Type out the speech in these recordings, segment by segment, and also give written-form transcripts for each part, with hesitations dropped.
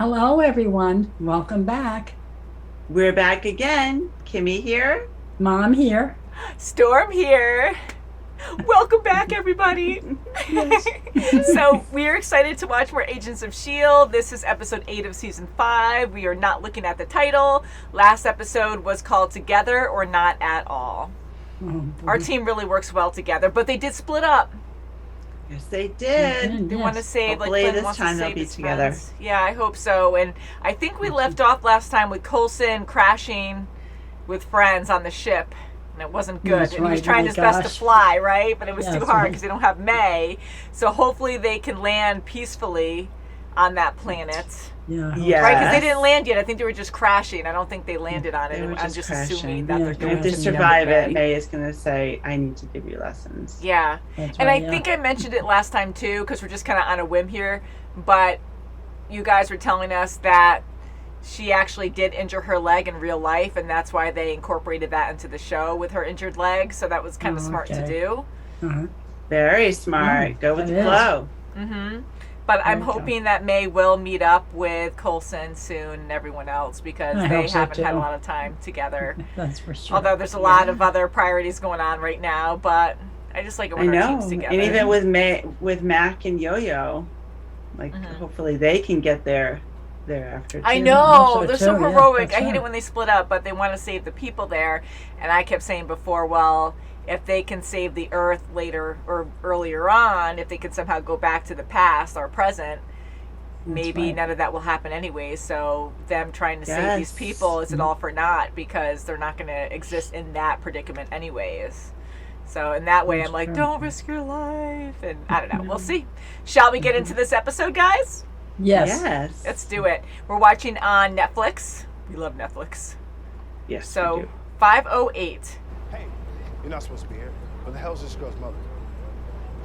Hello, everyone. Welcome back. We're back again. Kimmy here. Mom here. Storm here. Welcome back, everybody. Yes. So, we are excited to watch more Agents of S.H.I.E.L.D. This is episode 8 of season 5. We are not looking at the title. Last episode was called Together or Not at All. Oh, Our team really works well together, but they did split up. Yes, they did. They want to save, Hopefully Flint this wants time to they'll save be his together. friends. Yeah, I hope so. And I think we left off last time with Coulson crashing with friends on the ship. And it wasn't good. That's And he was right. trying Oh, his best to gosh. fly, right? But it was Yeah, too that's hard right. because they don't have May. So hopefully they can land peacefully on that planet. Yeah. Yeah. Right? Because they didn't land yet. I think they were just crashing. I don't think they landed on it. They were I'm just just crashing. assuming that Yeah, they're they going If were they to survive meet up it, with May. May is going to say, I need to give you lessons. Yeah. That's And right, I yeah. think I mentioned it last time too, because we're just kind of on a whim here. But you guys were telling us that she actually did injure her leg in real life, and that's why they incorporated that into the show with her injured leg. So that was kind of smart to okay. do. Uh-huh. Very smart. Oh, Go with that the is. flow. But I'm There you go. hoping that May will meet up with Coulson soon and everyone else because I they hope so, haven't had a too. lot of time together. That's for sure. Although there's a lot of other priorities going on right now, but I just like it I when our know. team's together. And even with Mac and Yo-Yo, like hopefully they can get there thereafter too. I know, Also, they're so too, yeah, heroic. that's I hate it right. when they split up, but they want to save the people there. And I kept saying before, well, if they can save the Earth later or earlier on, if they can somehow go back to the past or present, maybe right. none of that will happen anyway. So them trying to save these Yes. people, is it all for naught? Because they're not going to exist in that predicament anyways. So in that way, That's I'm like, true. don't risk your life. And I don't know. We'll see. Shall we get into this episode, guys? Yes. Yes. Let's do it. We're watching on Netflix. We love Netflix. Yes. we So do. 5:08. Hey, you're not supposed to be here. Where the hell's this girl's mother?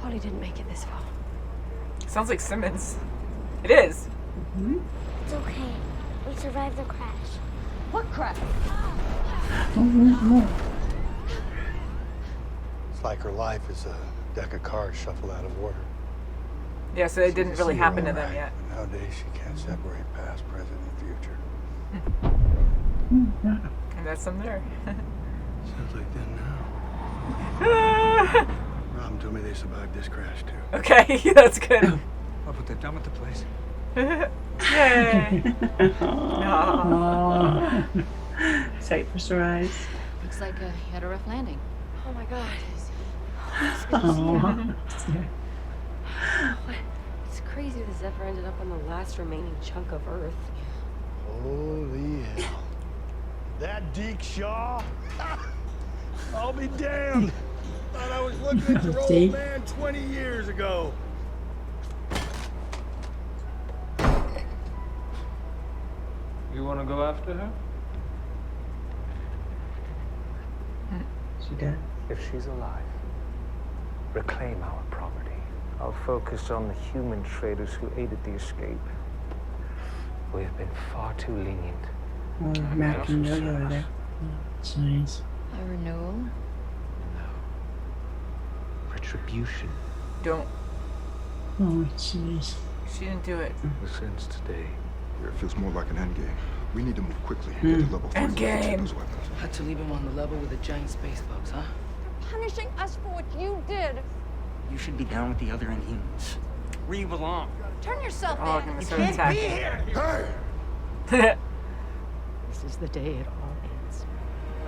Polly didn't make it this far. Sounds like Simmons. It is. It's okay. We survived the crash. What crap? It's like her life is a deck of cards shuffled out of order. Yeah, so it didn't really happen to them yet. But nowadays, she can't separate past, present, and future. And that's them there. Sounds like them now. Robin told me they survived this crash, too. Okay, that's good. Oh, but they're done with the place. Yay. Aw. Oh. Sight for sore eyes. Looks like he had a rough landing. Oh my god. Oh. It's crazy this ever ended up on the last remaining chunk of Earth. Holy hell. That Deke Shaw? I'll be damned. Thought I was looking at your old Deke? man 20 years ago. You want to go after her? She did. If she's alive, reclaim our property. I'll focus on the human traders who aided the escape. We have been far too lenient. Oh, Mac and Yo-Yo are there. Jeez. A renewal? Retribution. Don't. Oh, jeez. She didn't do it. The sense today. Yeah, it feels more like an endgame. We need to move quickly and get to level 3 before we take Endgame. those weapons. Had to leave him on the level with the giant space bugs, huh? Punishing us for what you did. You should be down with the other Inhumans. Where you belong. Turn yourself Oh, in. gonna start attacking. Hey! This is the day it all ends.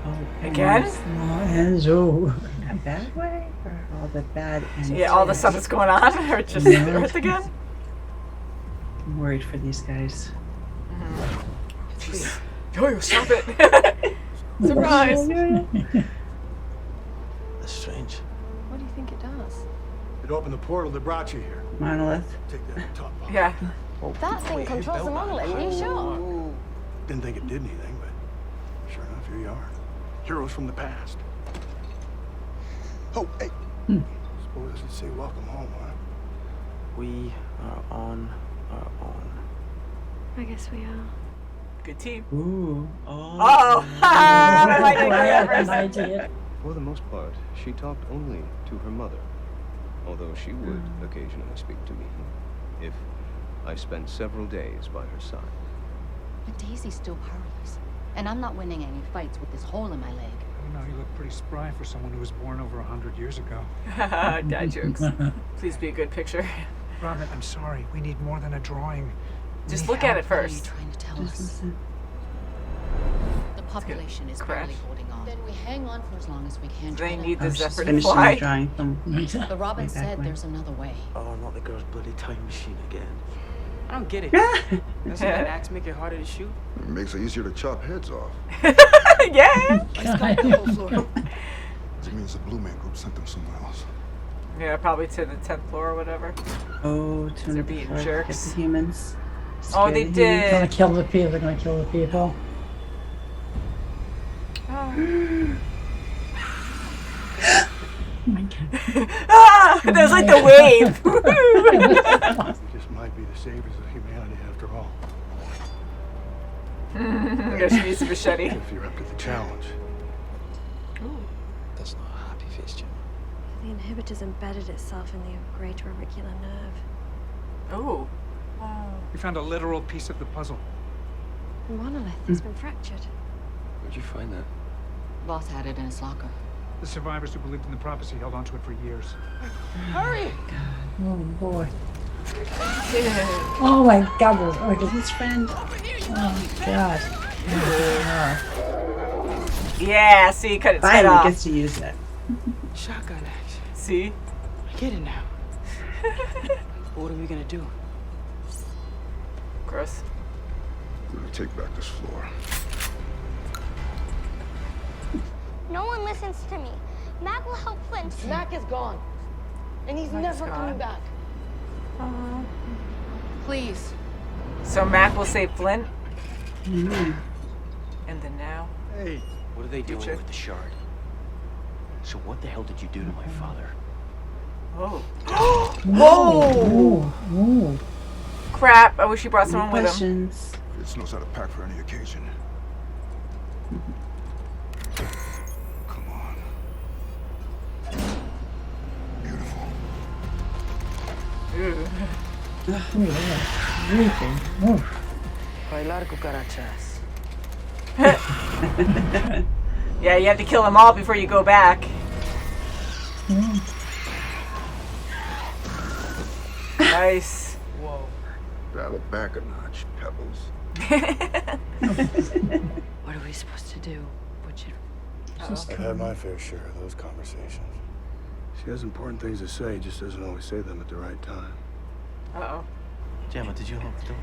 Oh, Again? Oh. in a bad way? Or all the bad ends? Yeah, all the stuff that's going on, or just Yeah. Earth again? I'm worried for these guys. Jeez. Yo-Yo, stop it. Surprise. That's strange. What do you think it does? It opened the portal that brought you here. Monolith. Take that top off. Yeah. That thing controls the monolith, are you sure? Didn't think it did anything, but sure enough, here you are. Heroes from the past. Oh, hey. Suppose I should say welcome home, huh? We are on our own. I guess we are. Good team. Ooh. Oh! I like it. Go An first. idea. For the most part, she talked only to her mother, although she would occasionally speak to me, if I spent several days by her side. But Daisy's still powerless. And I'm not winning any fights with this hole in my leg. I don't know, you look pretty spry for someone who was born over 100 years ago. Dad jokes. Please be a good picture. Robin, I'm sorry. We need more than a drawing. Just look at it What are you first. trying to tell us? The population is barely holding on. Then we hang on for as long as we can. They try need to- the Zephyr to Finishing the fly. drawing from But Robin way back said when. there's another way. Oh, not the girl's bloody time machine again. I don't get it. Doesn't that axe make it harder to shoot? It makes it easier to chop heads off. Yeah. It means the Blue Man Group sent them somewhere else. Yeah, probably to the 10th floor or whatever. Oh, to They're the being get jerks. the humans. Oh, Scare they the did. They're gonna kill the people. They're gonna kill the people. Oh. Oh my god. Ah! There's like the wave. We just might be the saviors of humanity after all. Yeah, she needs a machete. If you're up to the challenge. That's not a happy face, Jim. The inhibitor's embedded itself in the greater auricular nerve. Oh. We found a literal piece of the puzzle. The monolith has been fractured. Where'd you find that? Boss had it in his locker. The survivors who believed in the prophecy held onto it for years. Hurry! Oh boy. Oh my god. Look at his friend. Oh god. Yeah, see, cut its head Finally off. gets to use it. Shotgun action. See? I get it now. What are we gonna do? Gross. We're gonna take back this floor. No one listens to me. Mac will help Flint. Mac is gone. And he's never coming back. Please. So Mac will save Flint, Mm-hmm. and then now. Hey. What are they doing Future. with the shard? So what the hell did you do to my father? Oh. Whoa! Ooh. Crap! I wish you brought someone with him. Questions. Fitz knows how to pack for any occasion. Come on. Beautiful. Bailar cucarachas. Yeah, you have to kill them all before you go back. Nice. Whoa. Dial it back a notch, Pebbles. What are we supposed to do? What should... I've had my fair share of those conversations. She has important things to say, just doesn't always say them at the right time. Uh-oh. Gemma, did you lock the door?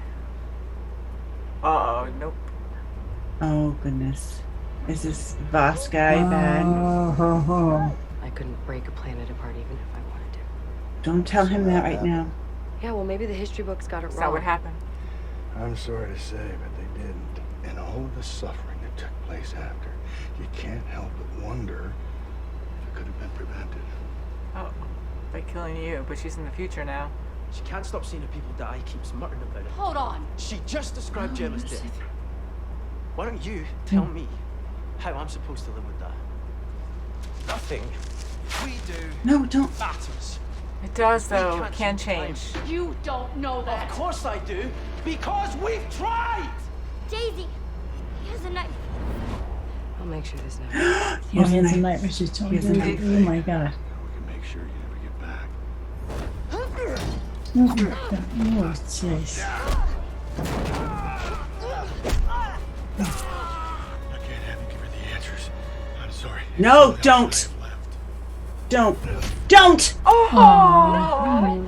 Uh-oh, nope. Oh goodness. Is this boss guy bad? I couldn't break a planet apart even if I wanted to. Don't tell him that right now. Yeah, well, maybe the history books got it Is wrong. that what happened? I'm sorry to say, but they didn't. And all of the suffering that took place after, you can't help but wonder if it could have been prevented. Oh, by killing you, but she's in the future now. She can't stop seeing her people die, keeps muttering about it. Hold on. She just described Gemma's death. Why don't you tell me how I'm supposed to live with that? Nothing we do No, don't. matters. It does, though. We It can change change. You don't know Of course I do, because we've tried! Daisy, he has a knife. I'll make sure there's no... He has a nightmare. She's telling He has a me. knife. Oh my god. We can make sure you never get back. Oh jeez. I can't have you give her the answers. I'm sorry. No, don't. Don't. Don't! Oh!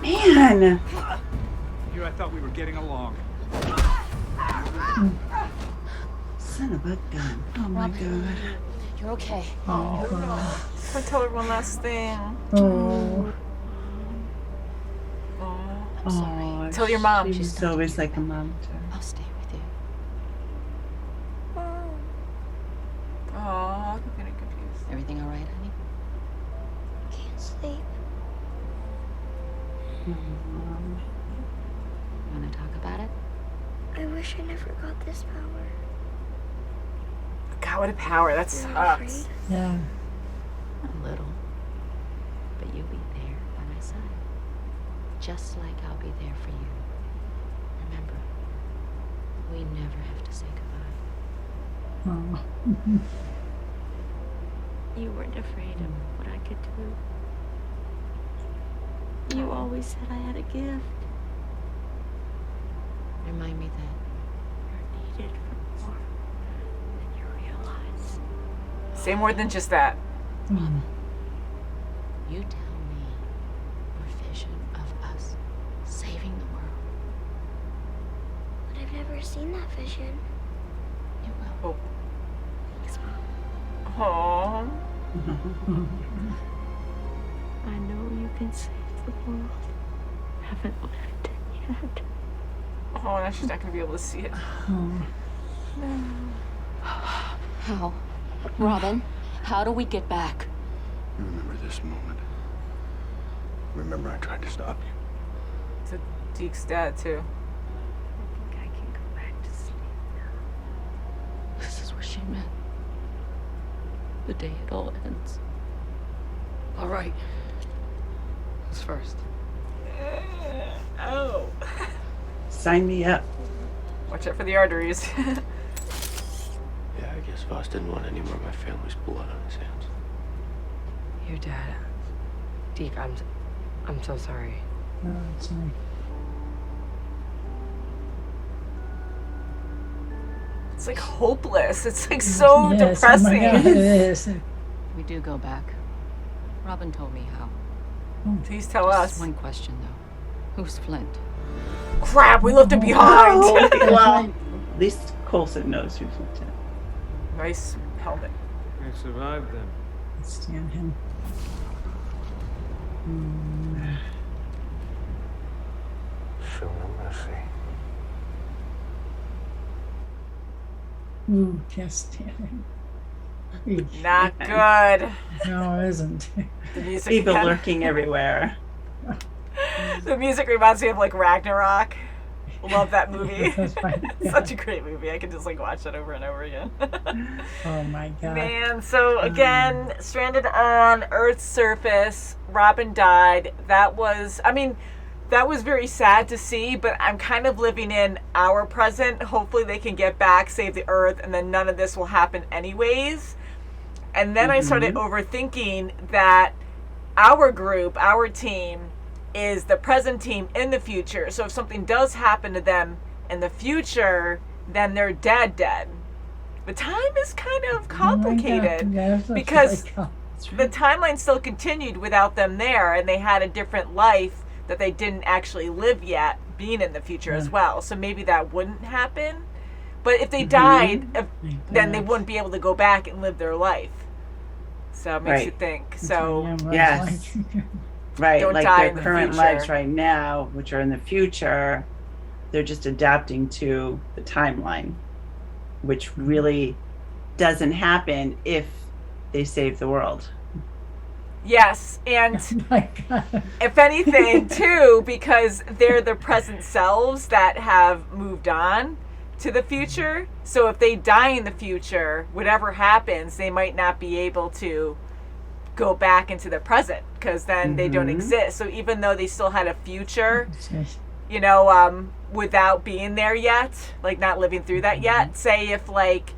Man! Here I thought we were getting along. Son of a gun. Oh my god. You're okay. I'll tell her one last thing. Oh. I'm sorry. Oh, Tell your mom. She's always like a mom to her. I'll stay with you. Oh, I'm getting confused. Everything all right, honey? Can't sleep. Want to talk about it? I wish I never got this power. God, what a power. That You're sucks. afraid? Yeah. A little. But you'll be there by my side. just like I'll be there for you. Remember, we never have to say goodbye. Oh. You weren't afraid of what I could do. You always said I had a gift. Remind me that You're needed for more than you realize. Say more than just that. Mm. you tell me your vision of us saving the world. But I've never seen that vision. You will. Oh. Thanks, Mom. Aww. I know you can save the world. Haven't lived it yet. Oh, now she's not going to be able to see it. How? Robin, how do we get back? You remember this moment? Remember I tried to stop you? It's a Deke's dad, too. I think I can go back to sleep now. This is what she meant. The day it all ends. All right. Who's first? Oh. Sign me up. Watch out for the arteries. Yeah, I guess Voss didn't want any more of my family's blood on his hands. Your dad. Deke, I'm so sorry. Oh, sorry. It's like hopeless. It's like so Yes, depressing. Oh my God, it is. We do go back. Robin told me how. Please tell Just us. one question, though. Who's Flint? Crap, we left him behind. Oh, well, at least Coulson knows who's lieutenant. Nice helmet. I survived then. Stand him. Show no mercy. Just stand him. Not good. No, it isn't. The music People kinda- lurking everywhere. The music reminds me of like Ragnarok. Love that movie. That's right. Such a great movie. I could just like watch that over and over again. Oh my God. Man, so again, stranded on Earth's surface, Robin died. That was very sad to see, but I'm kind of living in our present. Hopefully they can get back, save the Earth, and then none of this will happen anyways. And then I started overthinking that our group, our team, is the present team in the future. So if something does happen to them in the future, then they're dead. The time is kind of complicated because the timeline still continued without them there, and they had a different life that they didn't actually live yet, being in the future as well. So maybe that wouldn't happen. But if they died, then they wouldn't be able to go back and live their life. So it makes you think. So yes. Right, don't like die their in the current future. lives right now, which are in the future, they're just adapting to the timeline, which really doesn't happen if they save the world. Yes, and if anything, too, because they're the present selves that have moved on to the future. So if they die in the future, whatever happens, they might not be able to go back into the present because then they don't exist. So even though they still had a future, you know, without being there yet, like not living through that yet, say if like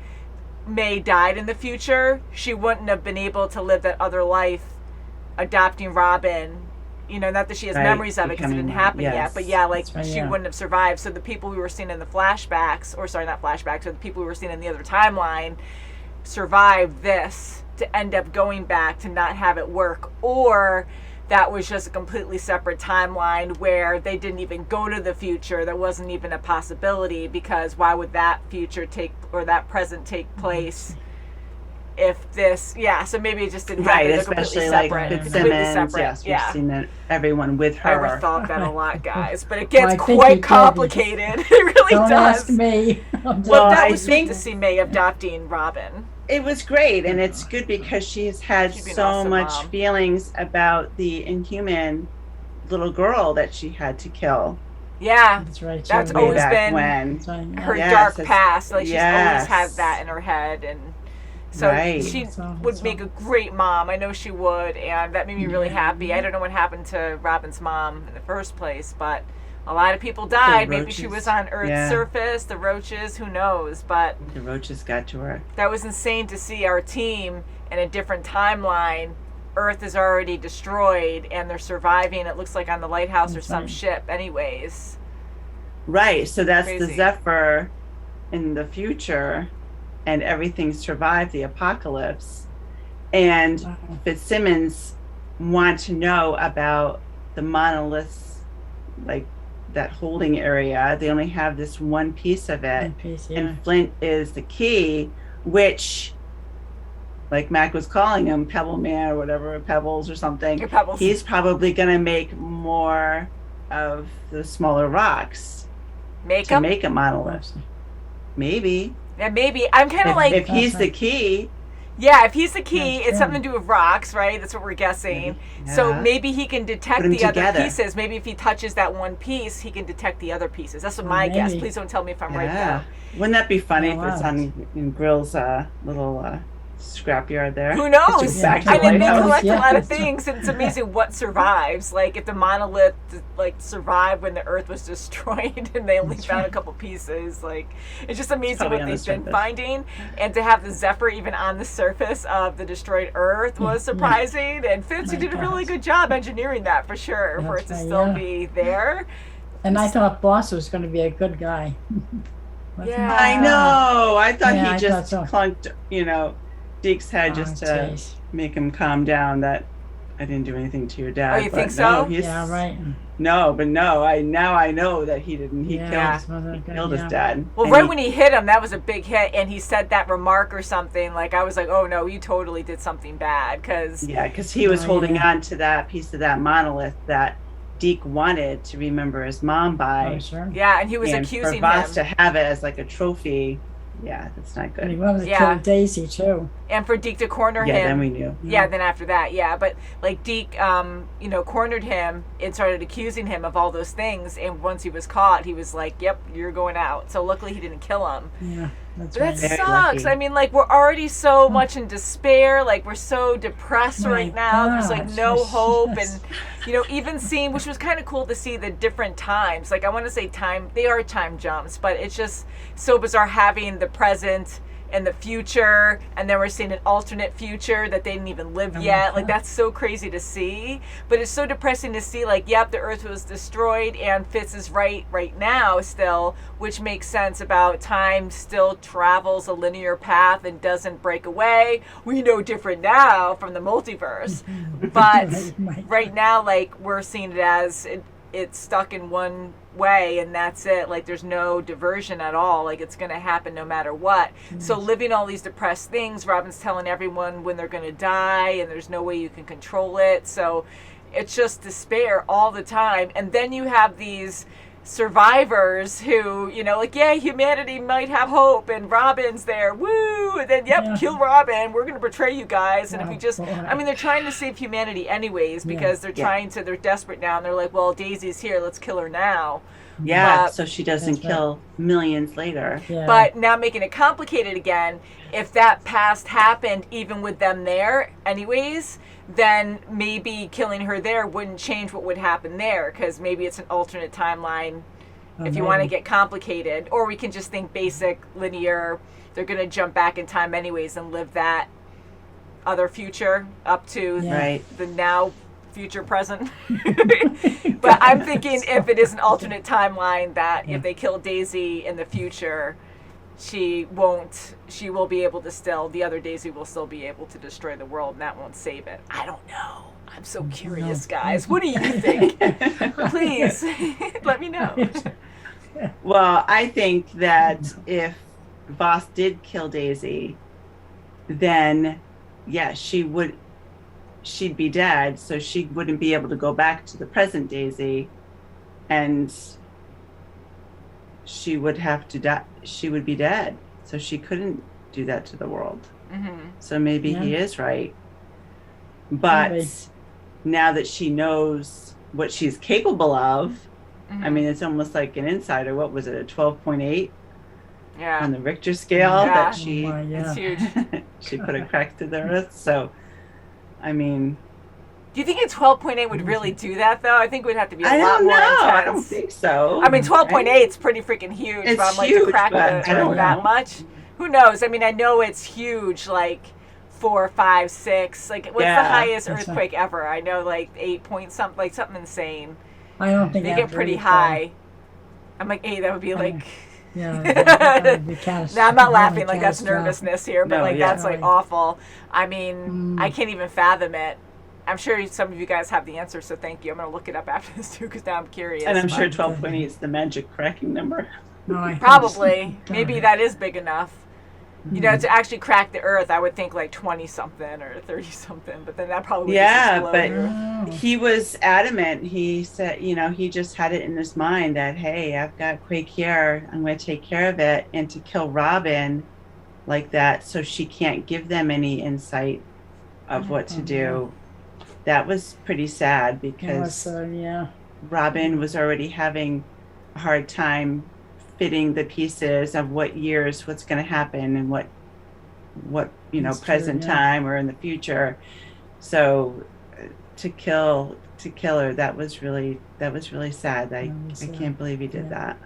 May died in the future, she wouldn't have been able to live that other life adopting Robin, you know, not that she has memories of it because it didn't happen yet, but yeah, like she wouldn't have survived. So the people we were seeing in the flashbacks, or sorry, not flashbacks, but the people we were seeing in the other timeline survived this to end up going back to not have it work, or that was just a completely separate timeline where they didn't even go to the future. There wasn't even a possibility because why would that future take or that present take place if this, so maybe it just didn't happen. Right, They're especially completely like separate. Fitzsimmons. Yes, we've seen that everyone with her. I overthought that a lot, guys, but it gets I think quite you complicated. It really Don't does. ask me. Well, that was sweet to see May adopting Robin. It was great, and it's good because she's had She'd be an so awesome much mom. feelings about the inhuman little girl that she had to kill. Yeah, That's right. that's Way always back been when. That's right, yeah. her Yes, dark it's- past. Like she's always yes. had that in her head, and So Right. she So- would so- make a great mom. I know she would, and that made me really happy. I don't know what happened to Robin's mom in the first place, but a lot of people died. Maybe she roaches. was on Earth's Yeah. surface, the roaches, who knows, but The roaches got to her. that was insane to see our team in a different timeline. Earth is already destroyed and they're surviving, it looks like, on the lighthouse or some ship anyways. Right. So that's the Crazy. Zephyr in the future, and everything survived the apocalypse. And Wow. Fitzsimmons want to know about the monoliths, like that holding area. They only have this one piece of it. One piece, yeah. And Flint is the key, which, like Mac was calling him, Pebble Man or whatever, Pebbles or something. Your Pebbles. He's probably going to make more of the smaller rocks Make to them? make a monolith. Maybe. Yeah, maybe. I'm kind of like, If he's the key. yeah, if he's the key, That's it's true. something to do with rocks, right? That's what we're guessing. So Yeah. maybe he can detect Put 'em the other together. pieces. Maybe if he touches that one piece, he can detect the other pieces. That's what Oh, my guess. maybe. Please don't tell me if I'm right Yeah. though. Wouldn't that be funny Oh, if it's wow. on in Grill's little scrapyard there? Who knows? Just back to I the mean, they lighthouse. collect a Yeah, lot of that's true. things, and it's amazing what survives. Like if the monolith survived when the Earth was destroyed, and they only found a couple pieces. Like it's just amazing probably what on the they've been surface. finding, and to have the Zephyr even on the surface of the destroyed Earth was surprising. And Fitz, you My did a really God. good job engineering that for sure, for it That's to right, still yeah. be there. And I thought Boss was going to be a good guy. Wasn't Yeah. I know. I thought Yeah, he I just thought so. clunked, Deke's head Oh, just to jeez. make him calm down. That I didn't do anything to your dad. Oh, you but think no, so? he's- Yeah, right. No, but no. I know that he didn't. He Yeah. killed his dad. Well, And right he- when he hit him, that was a big hit, and he said that remark or something. Like I was like, "Oh no, you totally did something bad," because Yeah, because he was Oh, holding yeah. on to that piece of that monolith that Deke wanted to remember his mom by. Oh, sure. yeah, and he was and accusing for Voss him. to have it as like a trophy, yeah, that's not And he good. wanted to Yeah. kill Daisy, too. And for Deke to corner Yeah, him. then we knew. Yeah, then after that, yeah. But like Deke, cornered him and started accusing him of all those things. And once he was caught, he was like, "Yep, you're going out." So luckily, he didn't kill him. Yeah, that's But that right. Very sucks. lucky. I mean, like we're already so much in despair. Like we're so depressed My right now. There's like gosh, no yes. hope, and even seeing, which was kind of cool to see the different times. Like I want to say they are time jumps, but it's just so bizarre having the present and the future, and then we're seeing an alternate future that they didn't even live yet. Like that's so crazy to see, but it's so depressing to see. Like, yep, the Earth was destroyed, and Fitz is right now still, which makes sense about time still travels a linear path and doesn't break away. We know different now from the multiverse, but right now, like we're seeing it as it's stuck in one way and that's it. Like there's no diversion at all. Like it's going to happen no matter what. So living all these depressed things, Robin's telling everyone when they're going to die, and there's no way you can control it. So it's just despair all the time. And then you have these survivors who, yeah, humanity might have hope, and Robin's there, woo, and then kill Robin, we're going to betray you guys. And if we just, they're trying to save humanity anyways, because they're they're desperate now, and they're like, well, Daisy's here, let's kill her now. Yeah, But- so she doesn't kill millions later. Yeah. But now making it complicated again, if that past happened even with them there anyways, then maybe killing her there wouldn't change what would happen there, because maybe it's an alternate timeline if you want to get complicated. Or we can just think basic, linear, they're going to jump back in time anyways and live that other future up to Right. the now future present. But I'm thinking if it is an alternate timeline, that if they kill Daisy in the future, she will be able to still, the other Daisy will still be able to destroy the world, and that won't save it. I don't know. I'm so curious, guys. What do you think? Please let me know. Well, I think that if Voss did kill Daisy, then she'd be dead, so she wouldn't be able to go back to the present Daisy, and she would have to die. She would be dead, so she couldn't do that to the world. Mm-hmm. So maybe he is right. But Maybe. now that she knows what she's capable of, Mm-hmm. I mean, it's almost like an insider. What was it, a 12.8? on the Richter scale that she it's huge. she put a crack through the earth. So, I mean, do you think a 12.8 would really do that though? I think it would have to be a lot more intense. I don't think so. I mean, 12.8 is pretty freaking huge. It's but I'm like, huge, to crack but the I don't earth that know. much. Who knows? I mean, I know it's huge, like 4, 5, 6. Like, what's the highest earthquake ever? I know, like 8 point something, like something insane. I don't think they that's get pretty really high. I'm like, 8. That would be like. Yeah, that would be No, I'm not laughing. Like that's nervousness here, but that's like awful. I mean, I can't even fathom it. I'm sure some of you guys have the answer, so thank you. I'm gonna look it up after this too, because now I'm curious. And I'm sure 12.8 is the magic cracking number. No, probably. Maybe that is big enough. You know, to actually crack the earth, I would think like 20 something or 30 something, but then that probably would just explode. But he was adamant. He said, you know, he just had it in his mind that, hey, I've got Quake here. I'm going to take care of it. And to kill Robin like that so she can't give them any insight of what to do, that was pretty sad because Robin was already having a hard time fitting the pieces of what years what's going to happen and what you know, present time or in the future. So to kill her, that was really sad. I can't believe he did that.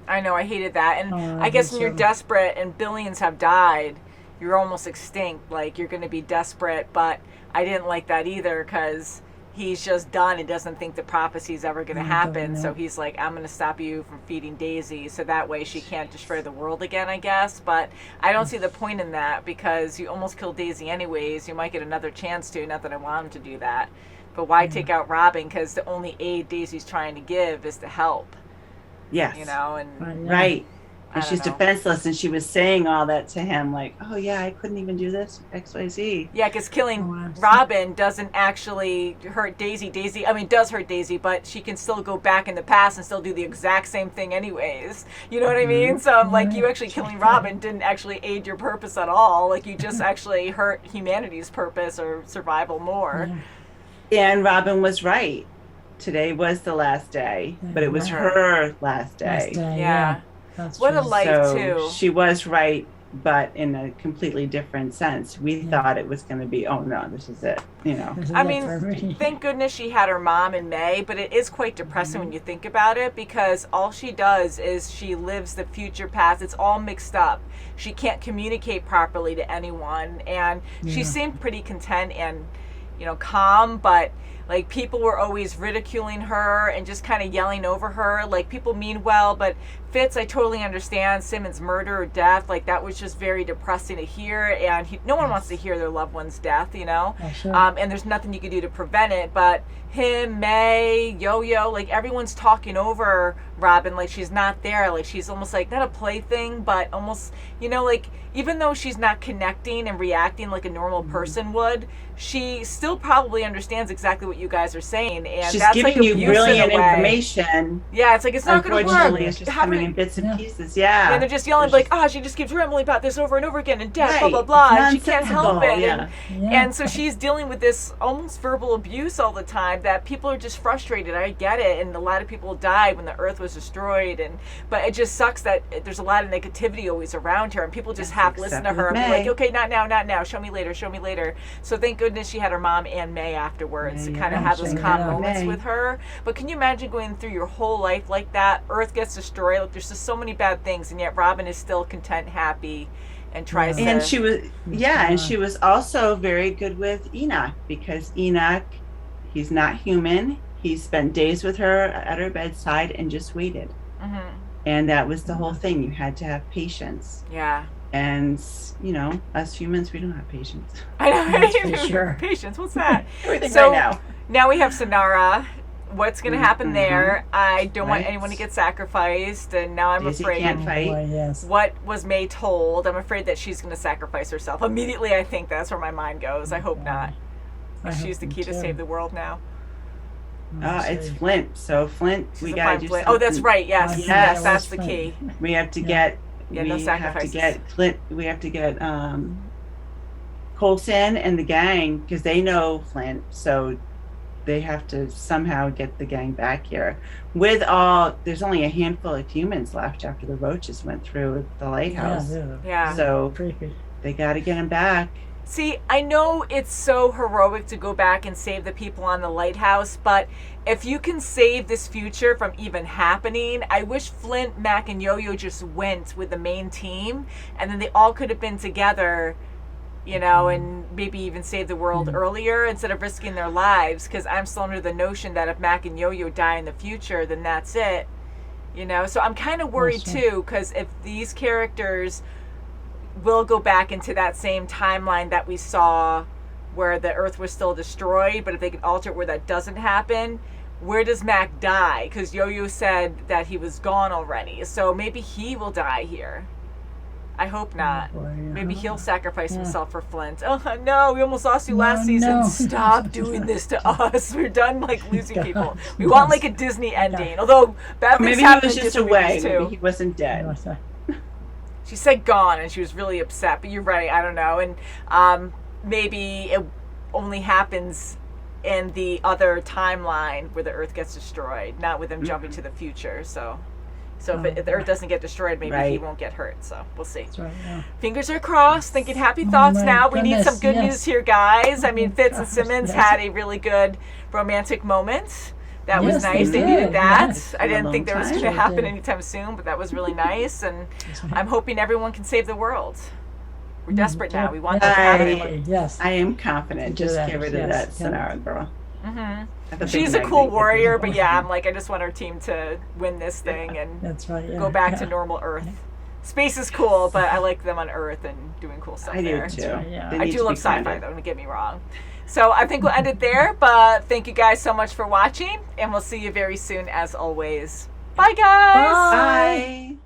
I know, I hated that. And I guess when you're desperate and billions have died, you're almost extinct. Like, you're going to be desperate, but I didn't like that either because he's just done and doesn't think the prophecy's ever going to happen. So he's like, I'm going to stop you from feeding Daisy so that way she can't destroy the world again, I guess. But I don't see the point in that because you almost killed Daisy anyways. You might get another chance to, not that I want him to do that. But why take out Robin? Because the only aid Daisy's trying to give is to help. Yes. You know, and right. And she's defenseless, and she was saying all that to him, like, oh, yeah, I couldn't even do this, XYZ. Yeah, because killing Robin doesn't actually hurt Daisy. Daisy, I mean, does hurt Daisy, but she can still go back in the past and still do the exact same thing anyways. You know what I mean? So, like, you actually killing Robin didn't actually aid your purpose at all. Like, you just actually hurt humanity's purpose or survival more. And Robin was right. Today was the last day, but it was her last day. Yeah. What a life, too. She was right, but in a completely different sense. We thought it was going to be, oh, no, this is it, you know. I mean, thank goodness she had her mom in May, but it is quite depressing when you think about it because all she does is she lives the future past. It's all mixed up. She can't communicate properly to anyone, and she seemed pretty content and, you know, calm, but like people were always ridiculing her and just kind of yelling over her. Like people mean well, but Fitz, I totally understand Simmons' murder or death. Like that was just very depressing to hear, and no one wants to hear their loved one's death, you know. And there's nothing you can do to prevent it. But him, May, Yo-Yo, like everyone's talking over Robin like she's not there. Like she's almost like not a plaything, but almost, you know, like even though she's not connecting and reacting like a normal person would, she still probably understands exactly what you guys are saying, and she's that's giving like you brilliant information. Yeah, it's like it's not going to work. It's just coming in bits and pieces. Yeah, and they're just yelling like, she just keeps rambling about this over and over again, and death, blah blah blah, and she can't help it. And so she's dealing with this almost verbal abuse all the time that people are just frustrated. I get it, and a lot of people died when the Earth was destroyed, but it just sucks that there's a lot of negativity always around her, and people just half listen to her and be like, okay, not now, show me later. So thank goodness she had her mom and May afterwards to kind of have those calm moments with her. But can you imagine going through your whole life like that? Earth gets destroyed. Like there's just so many bad things, and yet Robin is still content, happy, and tries to. And she was, and she was also very good with Enoch because Enoch, he's not human. He spent days with her at her bedside and just waited. And that was the whole thing. You had to have patience. Yeah. And, you know, us humans, we don't have patience. I know. That's for sure. Patience, what's that? Everything so, right now we have Sonara. What's going to happen there? I don't want anyone to get sacrificed, and now I'm Daisy afraid. Can't fight. What was May told? I'm afraid that she's going to sacrifice herself. Immediately, I think that's where my mind goes. I hope not. She's the key to save the world now. It's Flint. So Flint, we got to do Flint. Oh, that's right. Yes, that's the key. We have to get. No sacrifices. We have to get Flint. We have to get Colson and the gang because they know Flint. So they have to somehow get the gang back here. With all, there's only a handful of humans left after the roaches went through the lighthouse. Yeah. So they got to get them back. See, I know it's so heroic to go back and save the people on the lighthouse, but if you can save this future from even happening, I wish Flint, Mac, and Yo-Yo just went with the main team, and then they all could have been together, you know, and maybe even save the world earlier instead of risking their lives, because I'm still under the notion that if Mac and Yo-Yo die in the future, then that's it, you know? So I'm kind of worried, too, because if these characters will go back into that same timeline that we saw where the Earth was still destroyed, but if they can alter it where that doesn't happen, where does Mac die? Because Yo-Yo said that he was gone already, so maybe he will die here. I hope not. Maybe he'll sacrifice himself for Flint. Oh no, we almost lost you last season. Stop doing this to us. We're done like losing people. We want like a Disney ending. Although bad things maybe he happen was in just Disney away. movies, too. Maybe he wasn't dead. She said gone, and she was really upset. But you're right. I don't know. And maybe it only happens in the other timeline where the Earth gets destroyed, not with them jumping to the future. So if the Earth doesn't get destroyed, maybe he won't get hurt. So we'll see. That's right, yeah. Fingers are crossed. Thinking happy thoughts now. We need some good news here, guys. I mean, Fitz and Simmons had a really good romantic moment. That was nice. They needed that. I didn't think that was going to happen anytime soon, but that was really nice. And I'm hoping everyone can save the world. We're desperate now. We want that to happen. Yes. I am confident. Just get rid of that Sonara girl. She's a cool warrior, but yeah, I'm like, I just want our team to win this thing and go back to normal Earth. Space is cool, but I like them on Earth and doing cool stuff there. I do too. I do love sci-fi, though, don't get me wrong. So I think we'll end it there, but thank you guys so much for watching, and we'll see you very soon as always. Bye, guys! Bye!